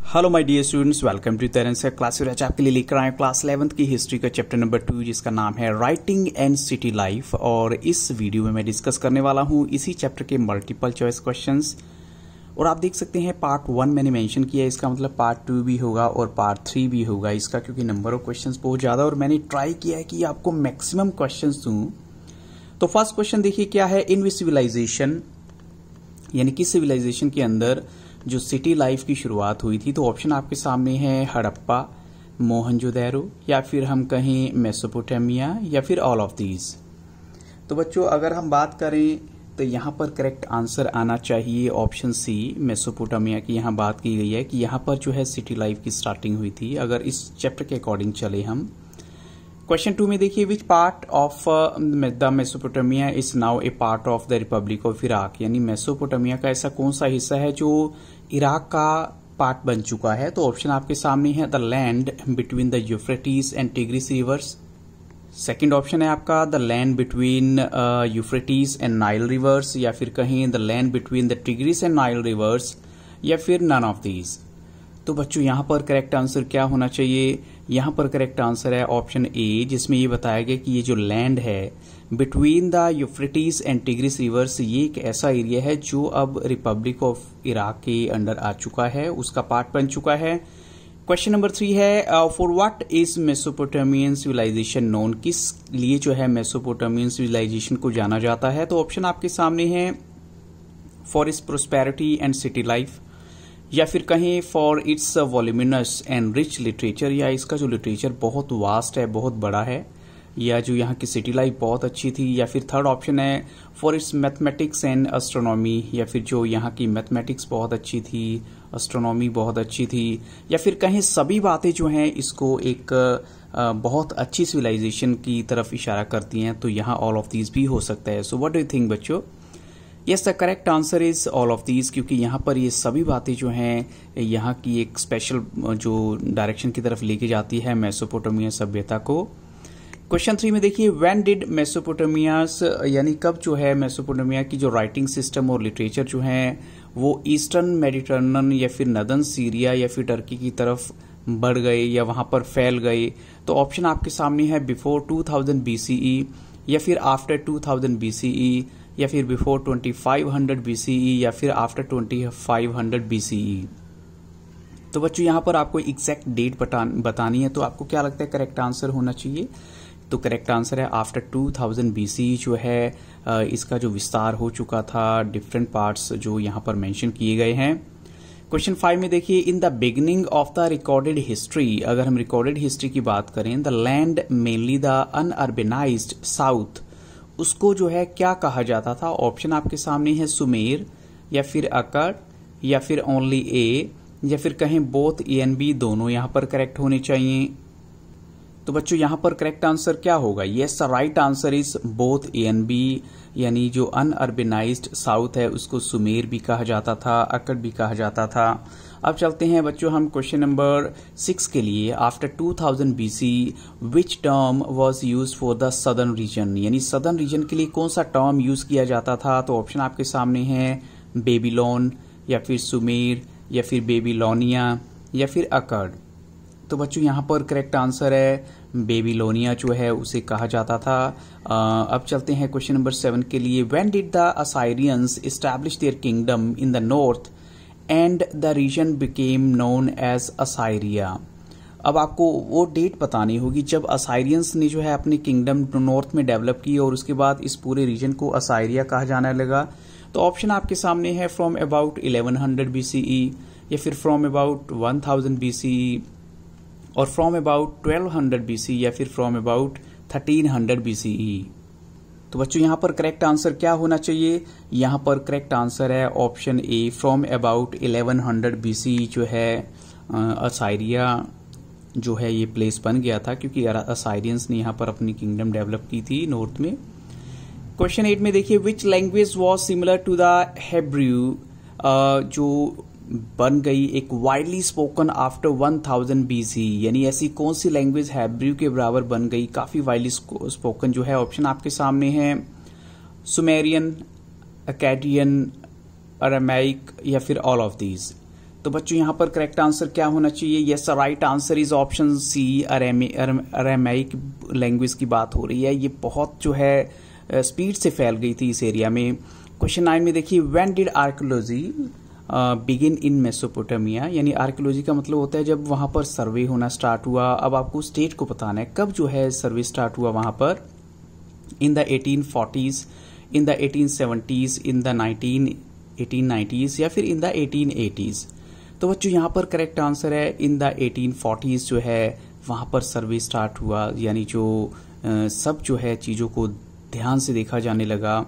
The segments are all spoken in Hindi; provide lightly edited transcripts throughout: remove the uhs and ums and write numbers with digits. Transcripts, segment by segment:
Hello my dear students, welcome to Terence class. आज आपके लिए लेकर आए क्लास 11th की हिस्ट्री का चैप्टर नंबर 2 जिसका नाम है राइटिंग एंड सिटी लाइफ। और इस वीडियो में मैं डिस्कस करने वाला हूं इसी चैप्टर के मल्टीपल चॉइस क्वेश्चंस। और आप देख सकते हैं पार्ट 1 मैंने मेंशन किया है, इसका मतलब पार्ट 2 भी होगा और पार्ट 3 भी होगा इसका, क्योंकि नंबर ऑफ क्वेश्चंस बहुत ज़्यादा और मैंने ट्राई किया है कि आपको मैक्सिमम क्वेश्चन दूँ। तो फर्स्ट क्वेश्चन देखिए क्या है, इन विच सिविलाइजेशन यानी कि सिविलाइजेशन के अंदर जो सिटी लाइफ की शुरुआत हुई थी। तो ऑप्शन आपके सामने है हड़प्पा, मोहनजोदैरो, या फिर हम कहें मेसोपोटामिया, या फिर ऑल ऑफ दीज। तो बच्चों अगर हम बात करें तो यहाँ पर करेक्ट आंसर आना चाहिए ऑप्शन सी, मेसोपोटामिया की यहाँ बात की गई है कि यहाँ पर जो है सिटी लाइफ की स्टार्टिंग हुई थी, अगर इस चैप्टर के अकॉर्डिंग चले हम। क्वेश्चन 2 में देखिए, which part of the Mesopotamia is now A part of the Republic of Iraq. यानी मेसोपोटामिया का ऐसा कौन सा हिस्सा है जो इराक का पार्ट बन चुका है। तो ऑप्शन आपके सामने है the land between the Euphrates and tigris reverse. Second option है आपका the land between Euphrates and Nile reverse, या फिर कहें the land between the tigris and Nile reverse, या फिर नन ऑफ दीज। तो बच्चों यहाँ पर करेक्ट आंसर क्या होना चाहिए, यहाँ पर करेक्ट आंसर है ऑप्शन ए, जिसमें ये बताया गया कि ये जो लैंड है between the Euphrates and tigris reverse, ये एक ऐसा एरिया है जो अब रिपब्लिक ऑफ इराक के अंडर आ चुका है, उसका पार्ट बन चुका है। क्वेश्चन नंबर 3 है, for what is Mesopotamian civilisation known. किस लिए जो है मेसोपोटामियन सिविलाइजेशन को जाना जाता है। तो ऑप्शन आपके सामने है for its prosperity and city life, या फिर कहें for its voluminous and rich literature, या इसका जो लिटरेचर बहुत वास्ट है, बहुत बड़ा है, या जो यहाँ की सिटी लाइफ बहुत अच्छी थी, या फिर थर्ड ऑप्शन है for its mathematics and astronomy, या फिर जो यहाँ की मैथमेटिक्स बहुत अच्छी थी, एस्ट्रोनॉमी बहुत अच्छी थी, या फिर कहें सभी बातें जो हैं इसको एक बहुत अच्छी सिविलाइजेशन की तरफ इशारा करती हैं। तो यहाँ ऑल ऑफ दीज भी हो सकता है। So what do you think बच्चों। Yes, the correct answer is all of these, क्योंकि यहाँ पर ये सभी बातें जो हैं यहाँ की एक स्पेशल जो डायरेक्शन की तरफ लेके जाती है मेसोपोटामिया सभ्यता को। क्वेश्चन 3 में देखिए, व्हेन डिड मेसोपोटामियास, यानी कब जो है मेसोपोटामिया की जो राइटिंग सिस्टम और लिटरेचर जो है वो ईस्टर्न मेडिटरेनियन या फिर नदर्न सीरिया या फिर टर्की की तरफ बढ़ गए या वहां पर फैल गए। तो ऑप्शन आपके सामने है बिफोर 2000 BCE, या फिर आफ्टर 2000 BCE, या फिर बिफोर 2500 BCE, या फिर आफ्टर 2500 BCE। तो बच्चों यहाँ पर आपको एग्जैक्ट डेट बतानी है, तो आपको क्या लगता है करेक्ट आंसर होना चाहिए। तो करेक्ट आंसर है आफ्टर 2000 BCE जो है इसका जो विस्तार हो चुका था, डिफरेंट पार्ट्स जो यहाँ पर मेंशन किए गए हैं। क्वेश्चन 5 में देखिए, in the beginning of the recorded history, अगर हम रिकॉर्डेड हिस्ट्री की बात करें, the land mainly the unurbanised south, उसको जो है क्या कहा जाता था। ऑप्शन आपके सामने है सुमेर, या फिर अकड़, या फिर ओनली ए, या फिर कहें बोथ ए एंड बी, दोनों यहां पर करेक्ट होने चाहिए। तो बच्चों यहां पर करेक्ट आंसर क्या होगा। Yes, the right answer is both A and B, यानी जो अनअर्बेनाइज्ड साउथ है उसको सुमेर भी कहा जाता था, अकड़ भी कहा जाता था। अब चलते हैं बच्चों हम क्वेश्चन नंबर 6 के लिए। After 2000 BC which term was used for the southern reason, यानी सदर्न रीजन के लिए कौन सा टर्म यूज किया जाता था। तो ऑप्शन आपके सामने है बेबीलोन, या फिर सुमेर, या फिर बेबीलोनिया, या फिर अकड़। तो बच्चों यहाँ पर करेक्ट आंसर है बेबीलोनिया जो है उसे कहा जाता था। अब चलते हैं क्वेश्चन नंबर 7 के लिए। When did the Assyrians establish their kingdom in the north and the region became known as Assyria. अब आपको वो डेट बतानी होगी जब असाइरियंस ने जो है अपने किंगडम नॉर्थ में डेवलप की और उसके बाद इस पूरे रीजन को असाइरिया कहा जाने लगा। तो ऑप्शन आपके सामने है फ्रॉम अबाउट 1100 BCE, या फिर फ्रॉम अबाउट 1000 BCE, और फ्रॉम अबाउट 1200 BCE, या फिर फ्रॉम अबाउट 1300 BCE। तो बच्चों यहाँ पर करेक्ट आंसर क्या होना चाहिए। यहाँ पर करेक्ट आंसर है option A, from about 1100 BCE जो है असाइरिया जो है ये प्लेस बन गया था, क्योंकि असाइरियंस ने यहाँ पर अपनी किंगडम डेवलप की थी नॉर्थ में। क्वेश्चन 8 में देखिए, which language was similar to the Hebrew, जो बन गई एक वाइडली स्पोकन आफ्टर 1000 BC, यानी ऐसी कौन सी लैंग्वेज हेब्रू के बराबर बन गई, काफी वाइडली स्पोकन जो है। ऑप्शन आपके सामने है सुमेरियन, अकाडियन, अरामाइक, या फिर ऑल ऑफ दीज। तो बच्चों यहाँ पर करेक्ट आंसर क्या होना चाहिए? Yes, right answer is option C, Aramaic language की बात हो रही है। ये बहुत जो है स्पीड से फैल गई थी इस एरिया में। क्वेश्चन 9 में देखिए, when did archaeology begin in Mesopotamia, यानी आर्कियोलॉजी का मतलब होता है जब वहां पर सर्वे होना स्टार्ट हुआ। अब आपको स्टेट को बताना है कब जो है सर्वे स्टार्ट हुआ वहां पर। In the 1840s, in the 1870s, in the 1890s या फिर इन द 1880s। तो बच्चों यहाँ पर करेक्ट आंसर है इन द 1840s जो है वहां पर सर्वे स्टार्ट हुआ, यानी जो सब जो है चीजों को ध्यान से देखा जाने लगा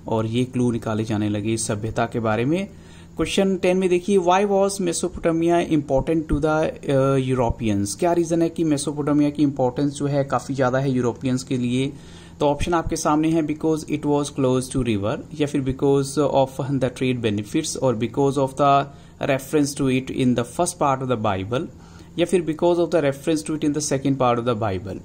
और ये क्लू निकाले जाने लगे सभ्यता के बारे में। क्वेश्चन 10 में देखिए, why was Mesopotamia important to the Europeans? क्या रीजन है कि मेसोपोटामिया की इंपॉर्टेंस जो है काफी ज्यादा है यूरोपियंस के लिए? तो ऑप्शन आपके सामने है, because it was close to river, या फिर because of the trade benefits, और because of the reference to it in the first part of the Bible, या फिर because of the reference to it in the second part of the Bible.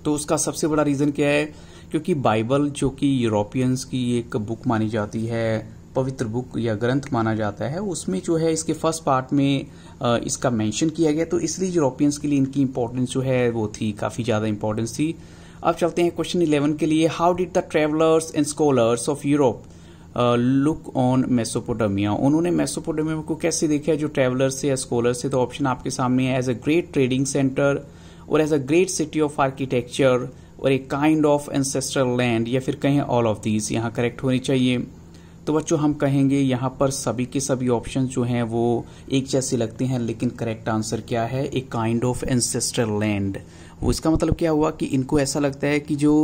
तो उसका सबसे बड़ा रीजन क्या है? क्योंकि बाइबल जो कि यूरोपियंस की एक बुक मानी जाती है, पवित्र बुक या ग्रंथ माना जाता है, उसमें जो है इसके फर्स्ट पार्ट में इसका मेंशन किया गया, तो इसलिए यूरोपियंस के लिए इनकी इंपॉर्टेंस जो है वो थी, काफी ज्यादा इंपॉर्टेंस थी। अब चलते हैं क्वेश्चन 11 के लिए, how did the travellers and scholars of Europe look on Mesopotamia? उन्होंने मेसोपोटामिया को कैसे देखा, जो ट्रेवलर्स थे या स्कॉलर्स थे? तो ऑप्शन आपके सामने है, as a great trading centre, और as a great city of architecture, और एक काइंड ऑफ एंसेस्ट्रल लैंड, या फिर कहें ऑल ऑफ दीज। यहाँ करेक्ट होनी चाहिए। तो बच्चों हम कहेंगे यहाँ पर सभी के सभी ऑप्शन जो हैं वो एक जैसे लगते हैं, लेकिन करेक्ट आंसर क्या है? एक काइंड ऑफ एंसेस्ट्रल लैंड। वो इसका मतलब क्या हुआ कि इनको ऐसा लगता है कि जो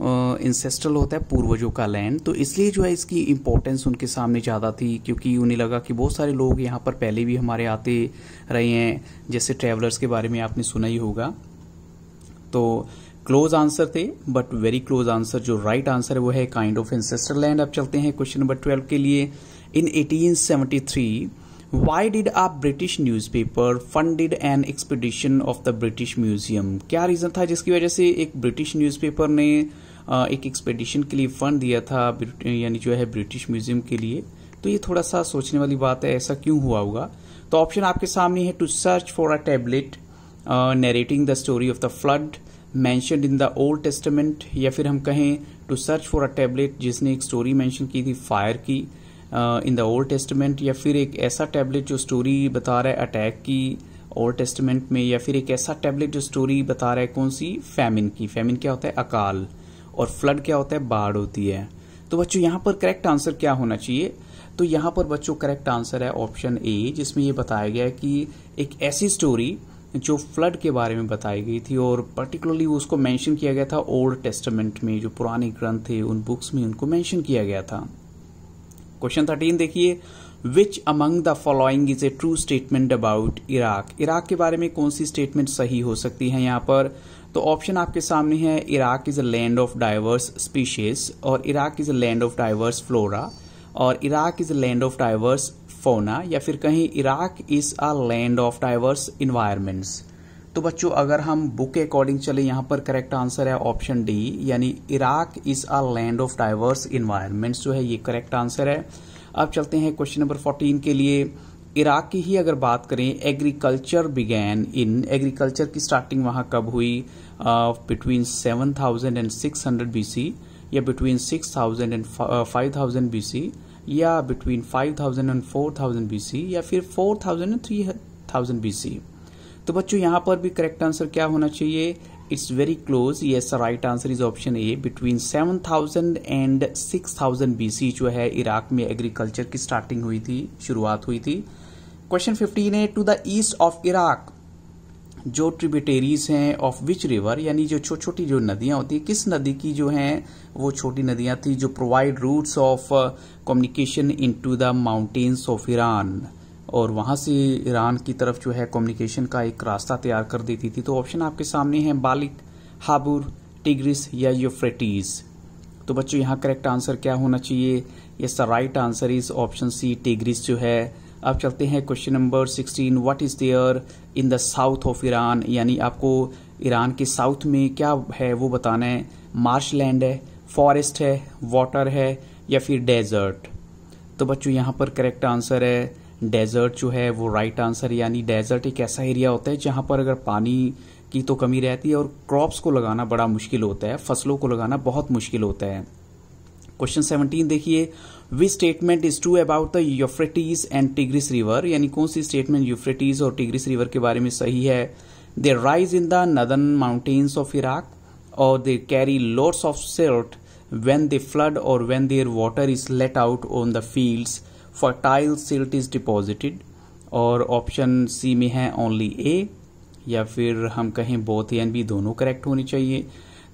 एंसेस्ट्रल होता है पूर्वजों का लैंड, तो इसलिए जो है इसकी इंपॉर्टेंस उनके सामने ज़्यादा थी, क्योंकि उन्हें लगा कि बहुत सारे लोग यहाँ पर पहले भी हमारे आते रहे हैं, जैसे ट्रेवलर्स के बारे में आपने सुना ही होगा। तो क्लोज आंसर थे, बट वेरी क्लोज आंसर। जो राइट आंसर है वो है काइंड ऑफ एंसेस्ट्रल लैंड। अब चलते हैं क्वेश्चन नंबर 12 के लिए। In 1873 why did a British newspaper funded an expedition of the British Museum? क्या रीजन था जिसकी वजह से एक ब्रिटिश न्यूज़पेपर ने एक एक्सपीडिशन के लिए फंड दिया था, यानी जो है ब्रिटिश म्यूजियम के लिए? तो ये थोड़ा सा सोचने वाली बात है, ऐसा क्यों हुआ होगा? तो ऑप्शन आपके सामने है, to search for a tablet narrating the story of the flood mentioned in the Old Testament, या फिर हम कहें to search for a tablet जिसने एक स्टोरी मेंशन की थी फायर की इन द ओल्ड टेस्टामेंट, या फिर एक ऐसा टैबलेट जो स्टोरी बता रहा है अटैक की ओल्ड टेस्टामेंट में, या फिर एक ऐसा टैबलेट जो स्टोरी बता रहा है कौन सी? फैमिन की। फैमिन क्या होता है? अकाल। और फ्लड क्या होता है? बाढ़ होती है। तो बच्चों यहाँ पर करेक्ट आंसर क्या होना चाहिए? तो यहाँ पर बच्चों करेक्ट आंसर है ऑप्शन ए, जिसमें ये बताया गया है कि एक ऐसी स्टोरी जो फ्लड के बारे में बताई गई थी, और पर्टिकुलरली उसको मेंशन किया गया था ओल्ड टेस्टामेंट में, जो पुराने ग्रंथ थे उन बुक्स में उनको मेंशन किया गया था। क्वेश्चन 13 देखिए, which among the following is a true statement about Iraq? Iraq के बारे में कौन सी स्टेटमेंट सही हो सकती है यहाँ पर? तो ऑप्शन आपके सामने है, Iraq is a land of diverse species, और Iraq is a land of diverse flora, और Iraq is a land of diverse fauna, या फिर कहीं Iraq is a land of diverse environments. तो बच्चों अगर हम बुक के अकॉर्डिंग चले, यहाँ पर करेक्ट आंसर है ऑप्शन डी, यानी Iraq is a land of diverse environments जो है ये करेक्ट आंसर है। अब चलते हैं क्वेश्चन नंबर 14 के लिए। इराक की ही अगर बात करें, एग्रीकल्चर बिगैन इन, एग्रीकल्चर की स्टार्टिंग वहां कब हुई? बिटवीन 7000 एंड 600 BC, या बिटवीन 6000 एंड 5000 BC, या बिटवीन 5000 एंड 4000 BC, या फिर 4000 एंड 3000 BC। तो बच्चों यहाँ पर भी करेक्ट आंसर क्या होना चाहिए? It's very close. Yes, right answer is option A, between 7000 and 6000 BC जो है इराक में एग्रीकल्चर की स्टार्टिंग हुई थी, शुरुआत हुई थी। क्वेश्चन 15 है, to the east of Iraq जो ट्रिब्यूटरीज हैं ऑफ विच रिवर, यानी जो छोटी छोटी जो नदियां होती है, किस नदी की जो हैं वो छोटी नदियां थी जो provide routes of communication into the mountains of Iran, और वहां से ईरान की तरफ जो है कम्युनिकेशन का एक रास्ता तैयार कर देती थी। तो ऑप्शन आपके सामने है, बालिक, हाबुर, टिग्रिस या यूफ्रेटीज। तो बच्चों यहाँ करेक्ट आंसर क्या होना चाहिए? Yes, the right answer is option C, Tigris जो है। अब चलते हैं question number 16, what is there in the south of Iran, यानी आपको ईरान के साउथ में क्या है वो बताना है। मार्श लैंड है, फॉरेस्ट है, वाटर है, या फिर डेजर्ट। तो बच्चों यहाँ पर करेक्ट आंसर है डेजर्ट जो है वो राइट आंसर, यानी डेजर्ट एक ऐसा एरिया होता है जहां पर अगर पानी की तो कमी रहती है और क्रॉप्स को लगाना बड़ा मुश्किल होता है, फसलों को लगाना बहुत मुश्किल होता है। क्वेश्चन 17 देखिए, which statement is true about the Euphrates and Tigris river, यानी कौन सी स्टेटमेंट यूफ्रेटिस और टिग्रिस रिवर के बारे में सही है। They rise in the northern mountains of Iraq और they carry loads of silt when they flood or when their water is let out on the fields, fertile silt is deposited। और ऑप्शन सी में है ओनली ए, या फिर हम कहें बोथ ए एंड बी, दोनों करेक्ट होनी चाहिए।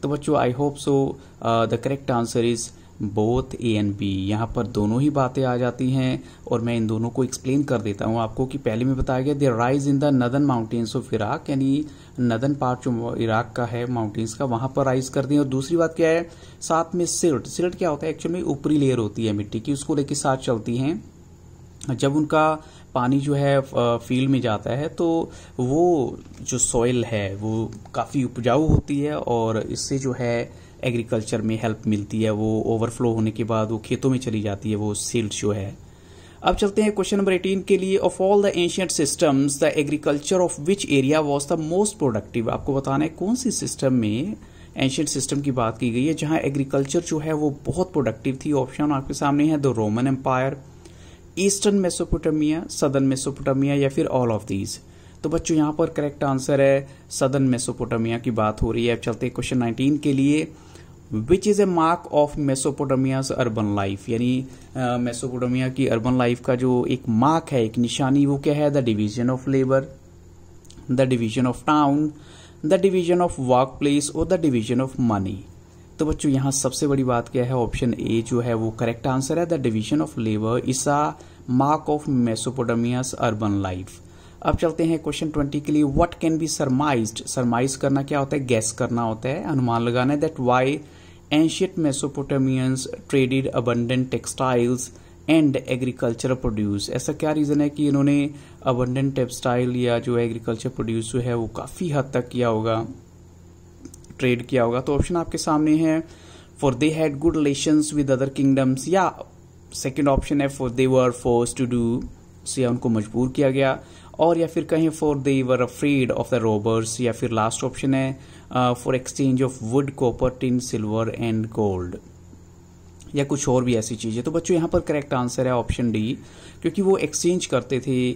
तो बच्चों I hope so the correct answer is both A and B. यहाँ पर दोनों ही बातें आ जाती हैं और मैं इन दोनों को एक्सप्लेन कर देता हूँ आपको कि पहले में बताया गया दे rise in the northern mountains of Iraq, यानी नदर्न पार्ट जो इराक का है माउंटेन्स का, वहां पर राइज करते हैं। और दूसरी बात क्या है, साथ में सिल्ट, सिल्ट क्या होता है एक्चुअली में ऊपरी लेयर होती है मिट्टी की, उसको लेके साथ चलती हैं। जब उनका पानी जो है फील्ड में जाता है तो वो जो सॉइल है वो काफ़ी उपजाऊ होती है और इससे जो है एग्रीकल्चर में हेल्प मिलती है। वो ओवरफ्लो होने के बाद वो खेतों में चली जाती है वो सिल्ट जो है। अब चलते हैं क्वेश्चन नंबर 18 के लिए। Of all the ancient systems the agriculture of which area was the most productive. आपको बताना है कौन सी सिस्टम में, एंशिएंट सिस्टम की बात की गई है जहां एग्रीकल्चर जो है वो बहुत प्रोडक्टिव थी। ऑप्शन आपके सामने है, the Roman Empire, eastern Mesopotamia, southern Mesopotamia, या फिर ऑल ऑफ दीज। तो बच्चों यहाँ पर करेक्ट आंसर है सदर्न मेसोपोटामिया की बात हो रही है। अब चलते हैं क्वेश्चन 19 के लिए। Which is a mark of Mesopotamia's urban life, यानी मेसोपोटामिया की अर्बन लाइफ का जो एक मार्क है, एक निशानी, वो क्या है। The division of labour, the division of town, the division of work place और द डिवीजन ऑफ मनी। तो बच्चों यहाँ सबसे बड़ी बात क्या है, ऑप्शन ए जो है वो करेक्ट आंसर है। The division of labour is a mark of Mesopotamia's urban life. अब चलते हैं क्वेश्चन 20 के लिए। What can be summarised, summarise करना क्या होता है, गैस करना होता है, अनुमान लगाना है। That why ancient Mesopotamians traded abundant textiles and agriculture produce. ऐसा क्या रीजन है कि इन्होंने अबंडेंट टेक्सटाइल या जो एग्रीकल्चर प्रोड्यूस जो है वो काफी हद तक किया होगा, ट्रेड किया होगा। तो ऑप्शन आपके सामने है, for they had good relations with other kingdoms, या सेकंड ऑप्शन है for they were forced to do, से उनको मजबूर किया गया, और या फिर कहें for they were afraid of the robbers, या फिर लास्ट ऑप्शन है for exchange of wood, copper, tin, silver and gold, या कुछ और भी ऐसी चीजें। तो बच्चों यहाँ पर करेक्ट आंसर है ऑप्शन डी, क्योंकि वो एक्सचेंज करते थे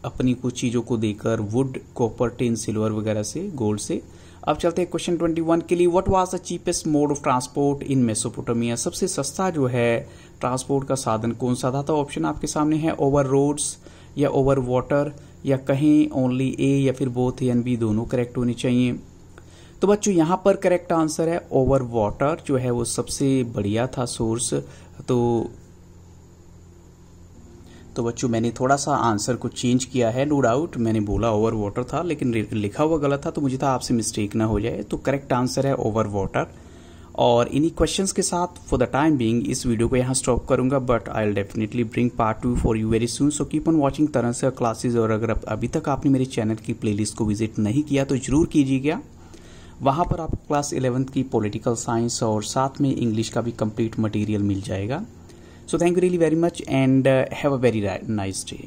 अपनी कुछ चीजों को देकर, वुड, कॉपर, टिन, सिल्वर वगैरह से, गोल्ड से। अब चलते हैं क्वेश्चन 21 के लिए। What was the cheapest mode of transport in Mesopotamia, सबसे सस्ता जो है ट्रांसपोर्ट का साधन कौन सा था। तो ऑप्शन आपके सामने है, ओवर रोड्स या ओवर वाटर, या कहीं ओनली ए, या फिर बोथ ए एंड बी, दोनों करेक्ट होनी चाहिए। तो बच्चों यहाँ पर करेक्ट आंसर है ओवर वाटर जो है वो सबसे बढ़िया था सोर्स। तो बच्चों मैंने थोड़ा सा आंसर को चेंज किया है, नो डाउट मैंने बोला ओवर वाटर था लेकिन लिखा हुआ गलत था, तो मुझे था आपसे मिस्टेक ना हो जाए। तो करेक्ट आंसर है ओवर वाटर। और इन्हीं क्वेश्चंस के साथ फॉर द टाइम बीइंग इस वीडियो को यहाँ स्टॉप करूंगा, but I will definitely bring part 2 for you very soon. So keep on watching तरह से क्लासेज। और अगर अभी तक आपने मेरे चैनल की प्लेलिस्ट को विजिट नहीं किया तो जरूर कीजिएगा। वहां पर आपको क्लास 11th की पॉलिटिकल साइंस और साथ में इंग्लिश का भी कंप्लीट मटेरियल मिल जाएगा। So thank you really very much and have a very nice day.